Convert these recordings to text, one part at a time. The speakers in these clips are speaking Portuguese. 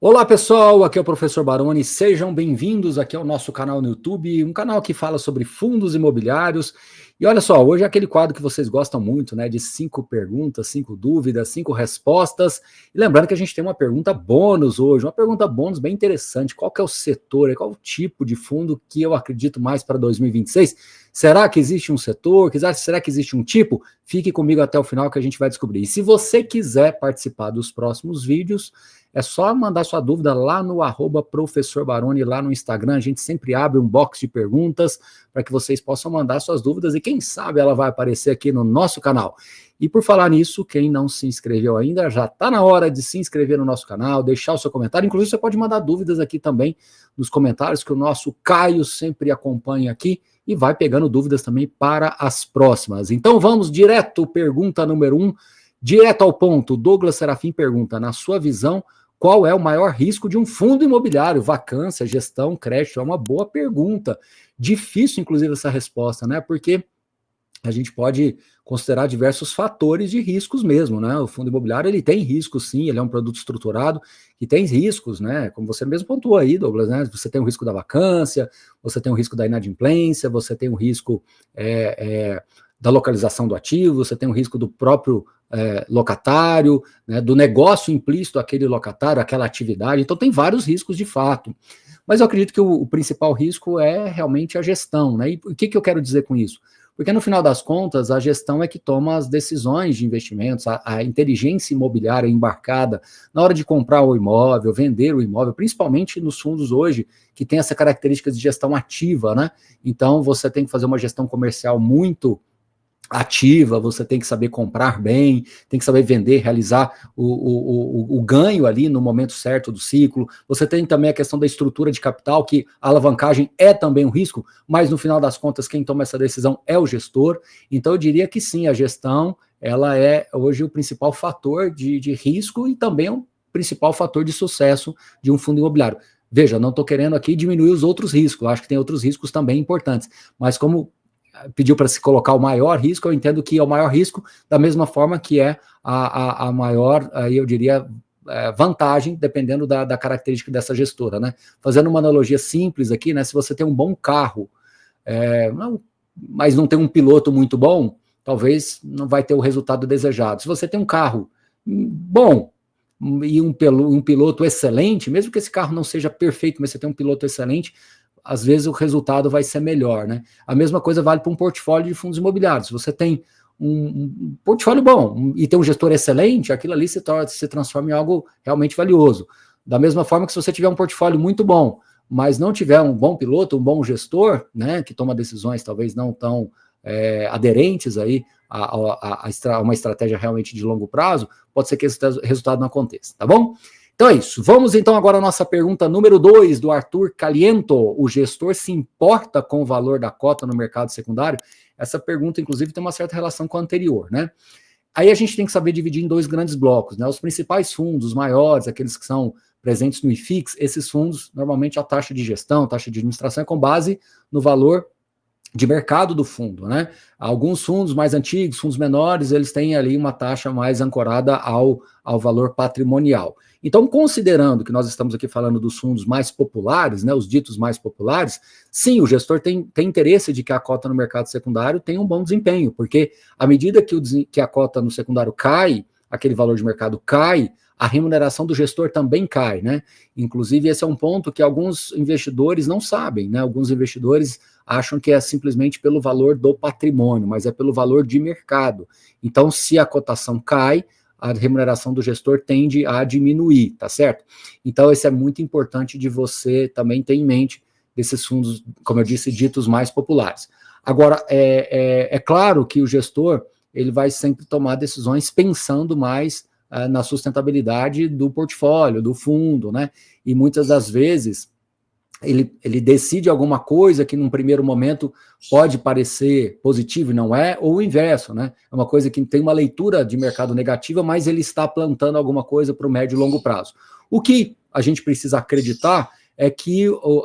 Olá pessoal, aqui é o professor Baroni, sejam bem-vindos aqui ao nosso canal no YouTube, um canal que fala sobre fundos imobiliários. E olha só, hoje é aquele quadro que vocês gostam muito, né, de 5 perguntas, 5 dúvidas, 5 respostas. E lembrando que a gente tem uma pergunta bônus hoje, uma pergunta bônus bem interessante. Qual que é o setor, qual o tipo de fundo que eu acredito mais para 2026? Será que existe um setor? Será que existe um tipo? Fique comigo até o final que a gente vai descobrir. E se você quiser participar dos próximos vídeos, é só mandar sua dúvida lá no @Professor Baroni, lá no Instagram. A gente sempre abre um box de perguntas para que vocês possam mandar suas dúvidas e quem sabe ela vai aparecer aqui no nosso canal. E por falar nisso, quem não se inscreveu ainda, já está na hora de se inscrever no nosso canal, deixar o seu comentário. Inclusive, você pode mandar dúvidas aqui também nos comentários, que o nosso Caio sempre acompanha aqui e vai pegando dúvidas também para as próximas. Então vamos direto, pergunta número 1, direto ao ponto. Douglas Serafim pergunta, na sua visão, qual é o maior risco de um fundo imobiliário? Vacância, gestão, crédito? É uma boa pergunta. Difícil, inclusive, essa resposta, né? Porque a gente pode considerar diversos fatores de riscos mesmo, né? O fundo imobiliário, ele tem riscos, sim, ele é um produto estruturado que tem riscos, né? Como você mesmo pontuou aí, Douglas, né? Você tem o risco da vacância, você tem o risco da inadimplência, você tem o risco da localização do ativo, você tem o risco do próprio locatário, né, do negócio implícito aquele locatário, aquela atividade. Então tem vários riscos de fato. Mas eu acredito que o principal risco é realmente a gestão, né? E o que eu quero dizer com isso? Porque no final das contas, a gestão é que toma as decisões de investimentos, a inteligência imobiliária embarcada na hora de comprar o imóvel, vender o imóvel, principalmente nos fundos hoje, que tem essa característica de gestão ativa, né? Então você tem que fazer uma gestão comercial muito ativa, você tem que saber comprar bem, tem que saber vender, realizar o ganho ali no momento certo do ciclo. Você tem também a questão da estrutura de capital, que a alavancagem é também um risco, mas no final das contas quem toma essa decisão é o gestor. Então eu diria que sim, a gestão ela é hoje o principal fator de risco e também o principal fator de sucesso de um fundo imobiliário. Veja, não estou querendo aqui diminuir os outros riscos, acho que tem outros riscos também importantes, mas como pediu para se colocar o maior risco, eu entendo que é o maior risco, da mesma forma que é a maior, aí eu diria, vantagem, dependendo da característica dessa gestora, né? Fazendo uma analogia simples aqui, né? Se você tem um bom carro, mas não tem um piloto muito bom, talvez não vai ter o resultado desejado. Se você tem um carro bom e um piloto excelente, mesmo que esse carro não seja perfeito, mas você tem um piloto excelente, às vezes o resultado vai ser melhor, né? A mesma coisa vale para um portfólio de fundos imobiliários. Se você tem um portfólio bom e tem um gestor excelente, aquilo ali se transforma em algo realmente valioso. Da mesma forma que se você tiver um portfólio muito bom, mas não tiver um bom piloto, um bom gestor, né, que toma decisões talvez não tão aderentes aí a uma estratégia realmente de longo prazo, pode ser que esse resultado não aconteça, tá bom? Então é isso. Vamos então agora à nossa pergunta número 2, do Arthur Caliento. O gestor se importa com o valor da cota no mercado secundário? Essa pergunta, inclusive, tem uma certa relação com a anterior, né? Aí a gente tem que saber dividir em 2 grandes blocos, né? Os principais fundos, os maiores, aqueles que são presentes no IFIX, esses fundos, normalmente a taxa de gestão, a taxa de administração é com base no valor de mercado do fundo, né? Alguns fundos mais antigos, fundos menores, eles têm ali uma taxa mais ancorada ao valor patrimonial. Então, considerando que nós estamos aqui falando dos fundos mais populares, né, os ditos mais populares, sim, o gestor tem interesse de que a cota no mercado secundário tenha um bom desempenho, porque à medida que a cota no secundário cai, aquele valor de mercado cai, a remuneração do gestor também cai, né? Inclusive, esse é um ponto que alguns investidores não sabem, né? Alguns investidores acham que é simplesmente pelo valor do patrimônio, mas é pelo valor de mercado. Então, se a cotação cai, a remuneração do gestor tende a diminuir, tá certo? Então, isso é muito importante de você também ter em mente desses fundos, como eu disse, ditos mais populares. Agora, é claro que o gestor ele vai sempre tomar decisões pensando mais na sustentabilidade do portfólio, do fundo, né? E muitas das vezes ele decide alguma coisa que num primeiro momento pode parecer positivo e não é, ou o inverso, né? É uma coisa que tem uma leitura de mercado negativa, mas ele está plantando alguma coisa para o médio e longo prazo. O que a gente precisa acreditar é que o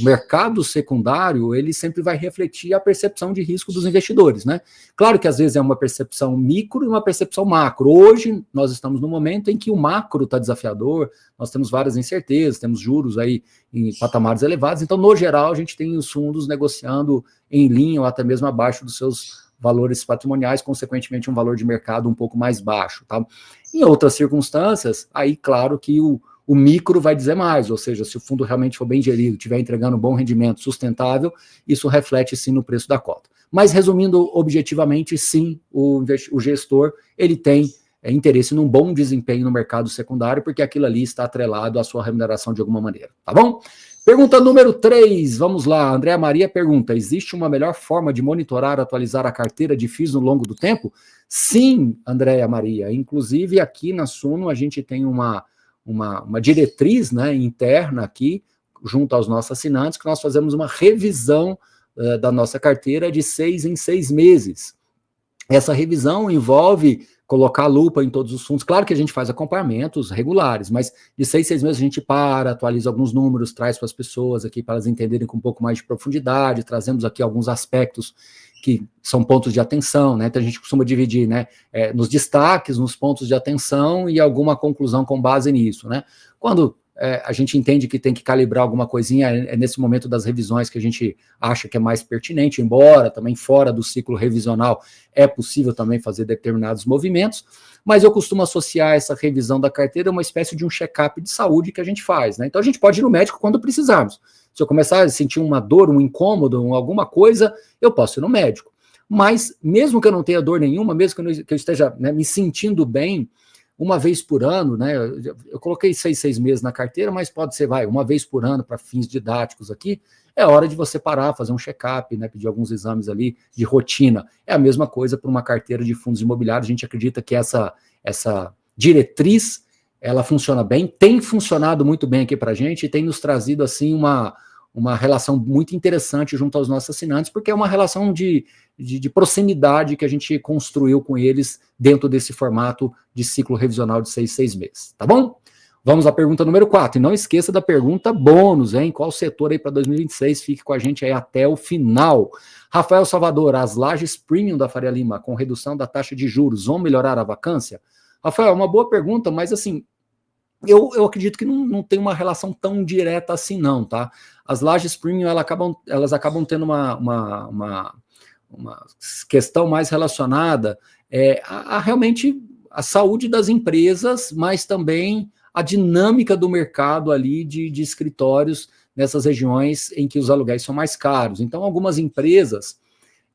mercado secundário, ele sempre vai refletir a percepção de risco dos investidores, né? Claro que às vezes é uma percepção micro e uma percepção macro. Hoje, nós estamos no momento em que o macro está desafiador, nós temos várias incertezas, temos juros aí em patamares elevados, então, no geral, a gente tem os fundos negociando em linha ou até mesmo abaixo dos seus valores patrimoniais, consequentemente um valor de mercado um pouco mais baixo, tá? Em outras circunstâncias, aí claro que o micro vai dizer mais, ou seja, se o fundo realmente for bem gerido, estiver entregando um bom rendimento sustentável, isso reflete sim no preço da cota. Mas resumindo objetivamente, sim, o gestor ele tem interesse num bom desempenho no mercado secundário, porque aquilo ali está atrelado à sua remuneração de alguma maneira, tá bom? Pergunta número 3, vamos lá. Andréa Maria pergunta: existe uma melhor forma de monitorar, atualizar a carteira de FIIs no longo do tempo? Sim, Andréa Maria. Inclusive, aqui na Suno, a gente tem uma diretriz, né, interna aqui, junto aos nossos assinantes, que nós fazemos uma revisão da nossa carteira de 6 em 6 meses. Essa revisão envolve colocar a lupa em todos os fundos. Claro que a gente faz acompanhamentos regulares, mas de 6 em 6 meses a gente atualiza alguns números, traz para as pessoas aqui para elas entenderem com um pouco mais de profundidade, trazemos aqui alguns aspectos que são pontos de atenção, né? Então a gente costuma dividir, né, nos destaques, nos pontos de atenção e alguma conclusão com base nisso, né? Quando a gente entende que tem que calibrar alguma coisinha, é nesse momento das revisões que a gente acha que é mais pertinente, embora também fora do ciclo revisional é possível também fazer determinados movimentos, mas eu costumo associar essa revisão da carteira a uma espécie de um check-up de saúde que a gente faz, né? Então a gente pode ir no médico quando precisarmos. Se eu começar a sentir uma dor, um incômodo, alguma coisa, eu posso ir no médico. Mas mesmo que eu não tenha dor nenhuma, mesmo que eu esteja, né, me sentindo bem, uma vez por ano, né? Eu coloquei 6 meses na carteira, mas pode ser, uma vez por ano para fins didáticos aqui. É hora de você parar, fazer um check-up, né? Pedir alguns exames ali de rotina. É a mesma coisa para uma carteira de fundos imobiliários. A gente acredita que essa diretriz ela funciona bem, tem funcionado muito bem aqui para a gente e tem nos trazido assim uma relação muito interessante junto aos nossos assinantes, porque é uma relação de proximidade que a gente construiu com eles dentro desse formato de ciclo revisional de 6 meses, tá bom? Vamos à pergunta número 4, e não esqueça da pergunta bônus, hein? Qual setor aí para 2026? Fique com a gente aí até o final. Rafael Salvador, as lajes premium da Faria Lima, com redução da taxa de juros, vão melhorar a vacância? Rafael, é uma boa pergunta, mas assim, eu acredito que não tem uma relação tão direta assim não, tá? As lajes premium, elas acabam tendo uma questão mais relacionada a realmente a saúde das empresas, mas também a dinâmica do mercado ali de escritórios nessas regiões em que os aluguéis são mais caros. Então, algumas empresas,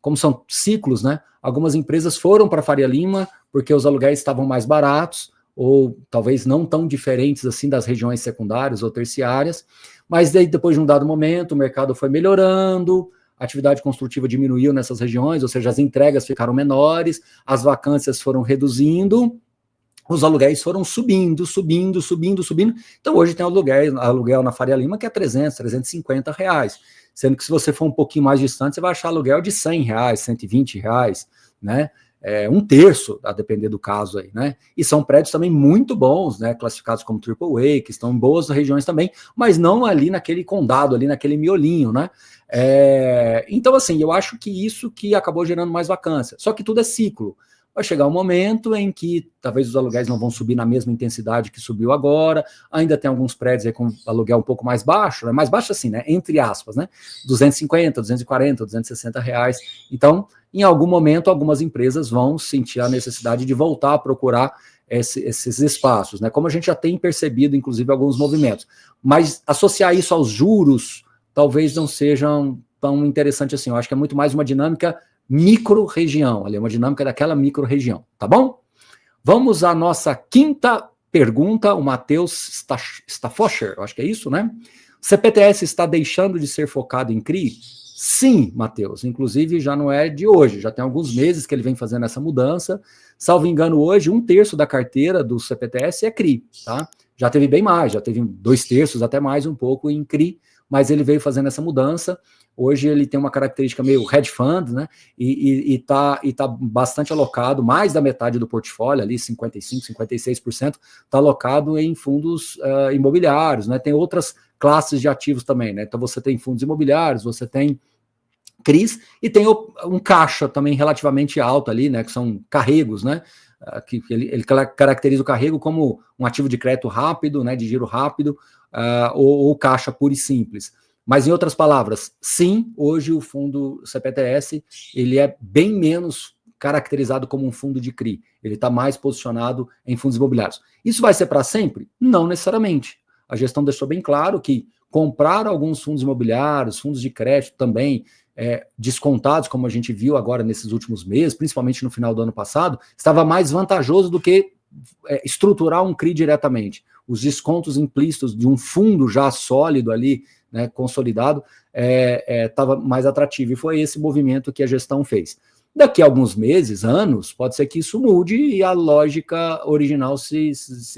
como são ciclos, né? Algumas empresas foram para a Faria Lima porque os aluguéis estavam mais baratos, ou talvez não tão diferentes assim das regiões secundárias ou terciárias, mas daí, depois de um dado momento, o mercado foi melhorando, a atividade construtiva diminuiu nessas regiões, ou seja, as entregas ficaram menores, as vacâncias foram reduzindo, os aluguéis foram subindo. Então, hoje tem aluguel na Faria Lima que é 300, 350 reais, sendo que se você for um pouquinho mais distante, você vai achar aluguel de 100 reais, 120 reais, né? Um terço, a depender do caso aí, né? E são prédios também muito bons, né? Classificados como AAA, que estão em boas regiões também, mas não ali naquele condado, ali naquele miolinho, né? Então, assim, eu acho que isso que acabou gerando mais vacância. Só que tudo é ciclo. Vai chegar um momento em que talvez os aluguéis não vão subir na mesma intensidade que subiu agora, ainda tem alguns prédios aí com aluguel um pouco mais baixo, né? Mais baixo assim, né? Entre aspas, né? 250, 240, 260 reais. Então, em algum momento, algumas empresas vão sentir a necessidade de voltar a procurar esses espaços, né? Como a gente já tem percebido, inclusive, alguns movimentos. Mas associar isso aos juros talvez não sejam tão interessante assim. Eu acho que é muito mais uma dinâmica micro-região, ali, uma dinâmica daquela micro-região, tá bom? Vamos à nossa quinta pergunta, o Matheus Staffoscher, eu acho que é isso, né? CPTS está deixando de ser focado em CRI? Sim, Matheus, inclusive já não é de hoje, já tem alguns meses que ele vem fazendo essa mudança, salvo engano hoje, 1/3 da carteira do CPTS é CRI, tá? Já teve bem mais, já teve 2/3, até mais um pouco em CRI, mas ele veio fazendo essa mudança. Hoje ele tem uma característica meio hedge fund, né? E tá bastante alocado, mais da metade do portfólio, ali 55%, 56%, está alocado em fundos imobiliários, né? Tem outras classes de ativos também, né? Então você tem fundos imobiliários, você tem CRIs e tem um caixa também relativamente alto ali, né? Que são carregos, né? Que ele caracteriza o carrego como um ativo de crédito rápido, né? De giro rápido, ou caixa puro e simples. Mas, em outras palavras, sim, hoje o fundo CPTS ele é bem menos caracterizado como um fundo de CRI. Ele está mais posicionado em fundos imobiliários. Isso vai ser para sempre? Não necessariamente. A gestão deixou bem claro que comprar alguns fundos imobiliários, fundos de crédito também, descontados, como a gente viu agora nesses últimos meses, principalmente no final do ano passado, estava mais vantajoso do que estruturar um CRI diretamente. Os descontos implícitos de um fundo já sólido ali, né, consolidado, estava mais atrativo, e foi esse movimento que a gestão fez. Daqui a alguns meses, anos, pode ser que isso mude e a lógica original se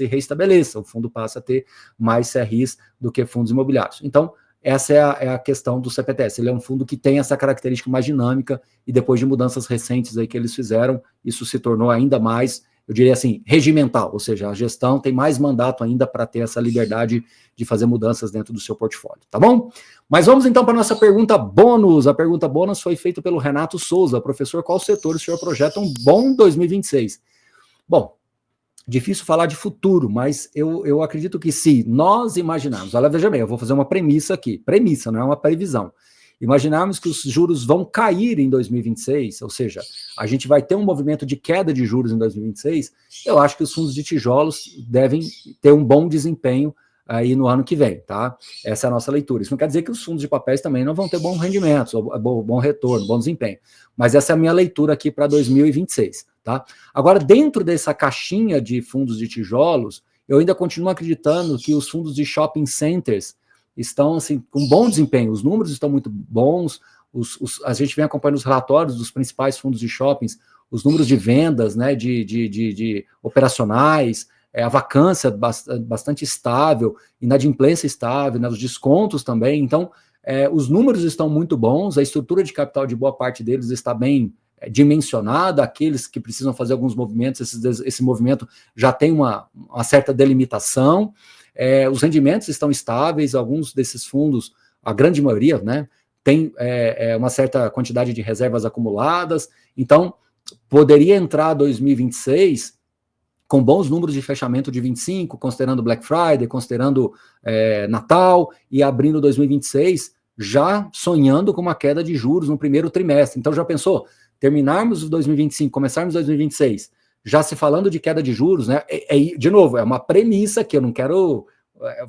reestabeleça, o fundo passa a ter mais CRIs do que fundos imobiliários. Então, essa é a questão do CPTS, ele é um fundo que tem essa característica mais dinâmica, e depois de mudanças recentes aí que eles fizeram, isso se tornou ainda mais, eu diria assim, regimental, ou seja, a gestão tem mais mandato ainda para ter essa liberdade de fazer mudanças dentro do seu portfólio, tá bom? Mas vamos então para a nossa pergunta bônus. A pergunta bônus foi feita pelo Renato Souza. Professor, qual setor o senhor projeta um bom 2026? Bom, difícil falar de futuro, mas eu acredito que se nós imaginarmos, olha, veja bem, eu vou fazer uma premissa aqui, premissa, não é uma previsão. Imaginarmos que os juros vão cair em 2026, ou seja, a gente vai ter um movimento de queda de juros em 2026, eu acho que os fundos de tijolos devem ter um bom desempenho aí no ano que vem, tá? Essa é a nossa leitura. Isso não quer dizer que os fundos de papéis também não vão ter bons rendimentos, bom retorno, bom desempenho, mas essa é a minha leitura aqui para 2026, tá? Agora, dentro dessa caixinha de fundos de tijolos, eu ainda continuo acreditando que os fundos de shopping centers estão assim, com bom desempenho, os números estão muito bons, a gente vem acompanhando os relatórios dos principais fundos de shoppings, os números de vendas, né, de operacionais, a vacância bastante estável, inadimplência estável, né, os descontos também, então os números estão muito bons, a estrutura de capital de boa parte deles está bem dimensionada, aqueles que precisam fazer alguns movimentos, esse movimento já tem uma certa delimitação, os rendimentos estão estáveis, alguns desses fundos, a grande maioria, né, tem uma certa quantidade de reservas acumuladas, então poderia entrar 2026 com bons números de fechamento de 25, considerando Black Friday, considerando Natal, e abrindo 2026 já sonhando com uma queda de juros no primeiro trimestre. Então já pensou, terminarmos 2025, começarmos 2026, já se falando de queda de juros, né? De novo, é uma premissa que eu não quero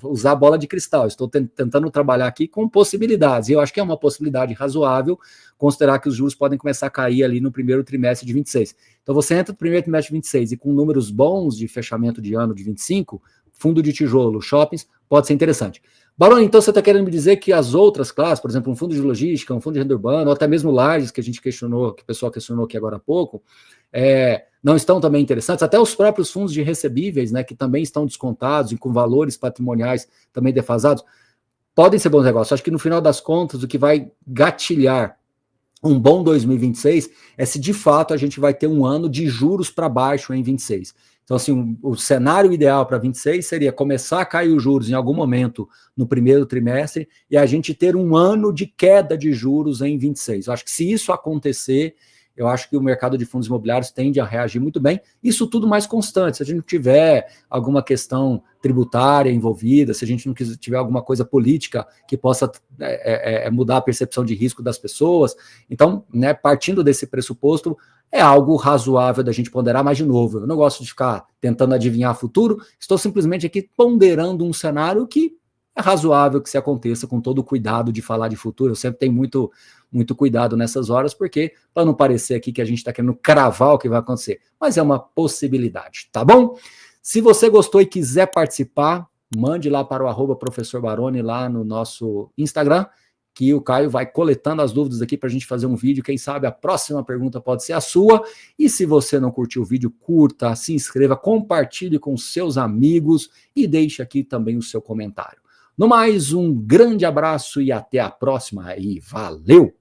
usar a bola de cristal, estou tentando trabalhar aqui com possibilidades, e eu acho que é uma possibilidade razoável considerar que os juros podem começar a cair ali no primeiro trimestre de 26. Então você entra no primeiro trimestre de 26 e com números bons de fechamento de ano de 25, fundo de tijolo, shoppings, pode ser interessante. Baroni, então você está querendo me dizer que as outras classes, por exemplo, um fundo de logística, um fundo de renda urbana, ou até mesmo lajes, que a gente questionou, que o pessoal questionou aqui agora há pouco, não estão também interessantes, até os próprios fundos de recebíveis, né, que também estão descontados e com valores patrimoniais também defasados, podem ser bons negócios. Acho que no final das contas, o que vai gatilhar um bom 2026 é se de fato a gente vai ter um ano de juros para baixo em 26. Então, assim, o cenário ideal para 26 seria começar a cair os juros em algum momento no primeiro trimestre e a gente ter um ano de queda de juros em 26. Eu acho que se isso acontecer, eu acho que o mercado de fundos imobiliários tende a reagir muito bem. Isso tudo mais constante. Se a gente não tiver alguma questão tributária envolvida, se a gente não tiver alguma coisa política que possa mudar a percepção de risco das pessoas. Então, né, partindo desse pressuposto, é algo razoável da gente ponderar, mas de novo, eu não gosto de ficar tentando adivinhar futuro, estou simplesmente aqui ponderando um cenário que é razoável que se aconteça com todo o cuidado de falar de futuro. Eu sempre tenho muito cuidado nessas horas, porque para não parecer aqui que a gente está querendo cravar o que vai acontecer, mas é uma possibilidade, tá bom? Se você gostou e quiser participar, mande lá para o @professor Baroni lá no nosso Instagram, que o Caio vai coletando as dúvidas aqui para a gente fazer um vídeo. Quem sabe a próxima pergunta pode ser a sua. E se você não curtiu o vídeo, curta, se inscreva, compartilhe com seus amigos e deixe aqui também o seu comentário. No mais, um grande abraço e até a próxima. E valeu!